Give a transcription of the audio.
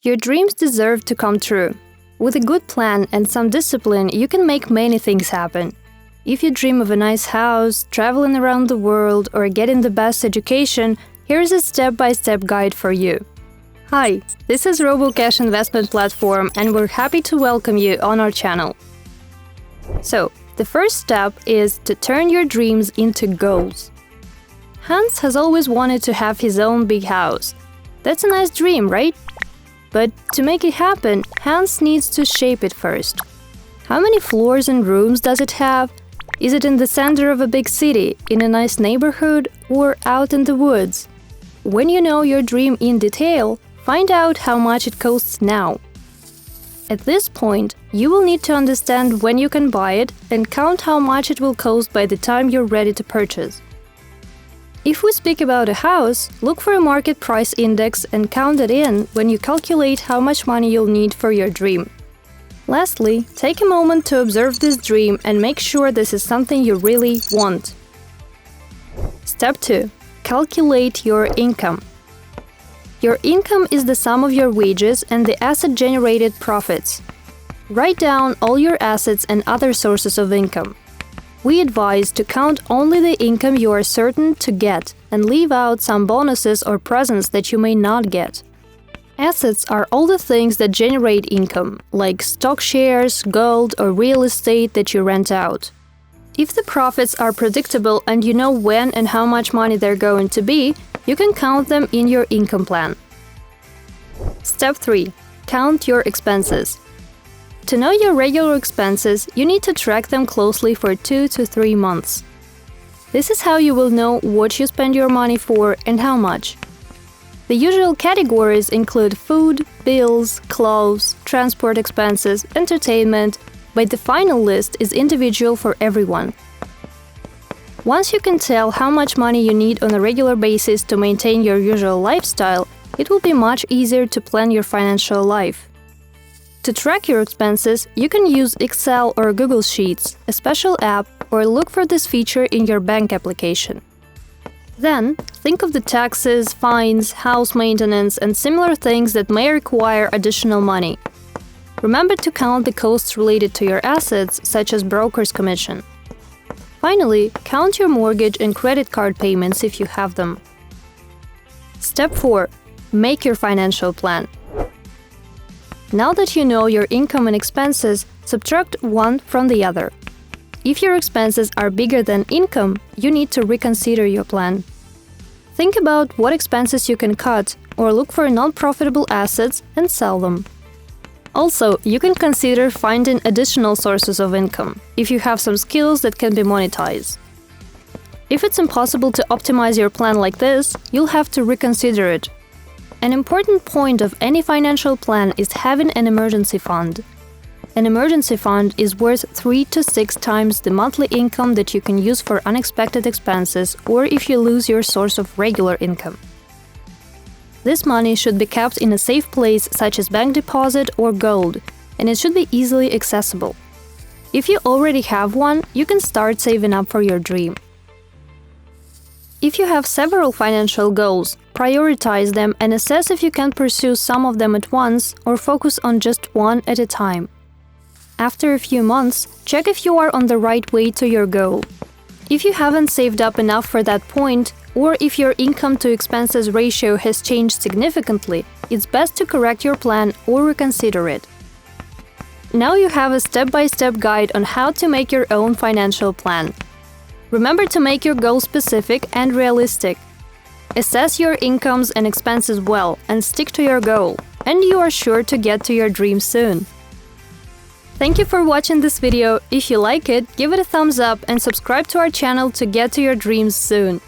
Your dreams deserve to come true. With a good plan and some discipline, you can make many things happen. If you dream of a nice house, traveling around the world, or getting the best education, here's a step-by-step guide for you. Hi, this is Robocash investment platform, and we're happy to welcome you on our channel. So, the first step is to turn your dreams into goals. Hans has always wanted to have his own big house. That's a nice dream, right? But to make it happen, Hans needs to shape it first. How many floors and rooms does it have? Is it in the center of a big city, in a nice neighborhood, or out in the woods? When you know your dream in detail, find out how much it costs now. At this point, you will need to understand when you can buy it and count how much it will cost by the time you're ready to purchase. If we speak about a house, look for a market price index and count it in when you calculate how much money you'll need for your dream. Lastly, take a moment to observe this dream and make sure this is something you really want. Step 2. Calculate your income. Your income is the sum of your wages and the asset-generated profits. Write down all your assets and other sources of income. We advise to count only the income you are certain to get and leave out some bonuses or presents that you may not get. Assets are all the things that generate income, like stock shares, gold, or real estate that you rent out. If the profits are predictable and you know when and how much money they're going to be, you can count them in your income plan. Step 3. Count your expenses. To know your regular expenses, you need to track them closely for 2 to 3 months. This is how you will know what you spend your money for and how much. The usual categories include food, bills, clothes, transport expenses, entertainment, but the final list is individual for everyone. Once you can tell how much money you need on a regular basis to maintain your usual lifestyle, it will be much easier to plan your financial life. To track your expenses, you can use Excel or Google Sheets, a special app, or look for this feature in your bank application. Then, think of the taxes, fines, house maintenance, and similar things that may require additional money. Remember to count the costs related to your assets, such as broker's commission. Finally, count your mortgage and credit card payments if you have them. Step 4. Make your financial plan. Now that you know your income and expenses, subtract one from the other. If your expenses are bigger than income, you need to reconsider your plan. Think about what expenses you can cut, or look for non-profitable assets and sell them. Also, you can consider finding additional sources of income, if you have some skills that can be monetized. If it's impossible to optimize your plan like this, you'll have to reconsider it. An important point of any financial plan is having an emergency fund. An emergency fund is worth 3 to 6 times the monthly income that you can use for unexpected expenses or if you lose your source of regular income. This money should be kept in a safe place such as bank deposit or gold, and it should be easily accessible. If you already have one, you can start saving up for your dream. If you have several financial goals, prioritize them and assess if you can pursue some of them at once or focus on just one at a time. After a few months, check if you are on the right way to your goal. If you haven't saved up enough for that point, or if your income to expenses ratio has changed significantly, it's best to correct your plan or reconsider it. Now you have a step-by-step guide on how to make your own financial plan. Remember to make your goal specific and realistic. Assess your incomes and expenses well and stick to your goal, and you are sure to get to your dream soon. Thank you for watching this video. If you like it, give it a thumbs up and subscribe to our channel to get to your dreams soon.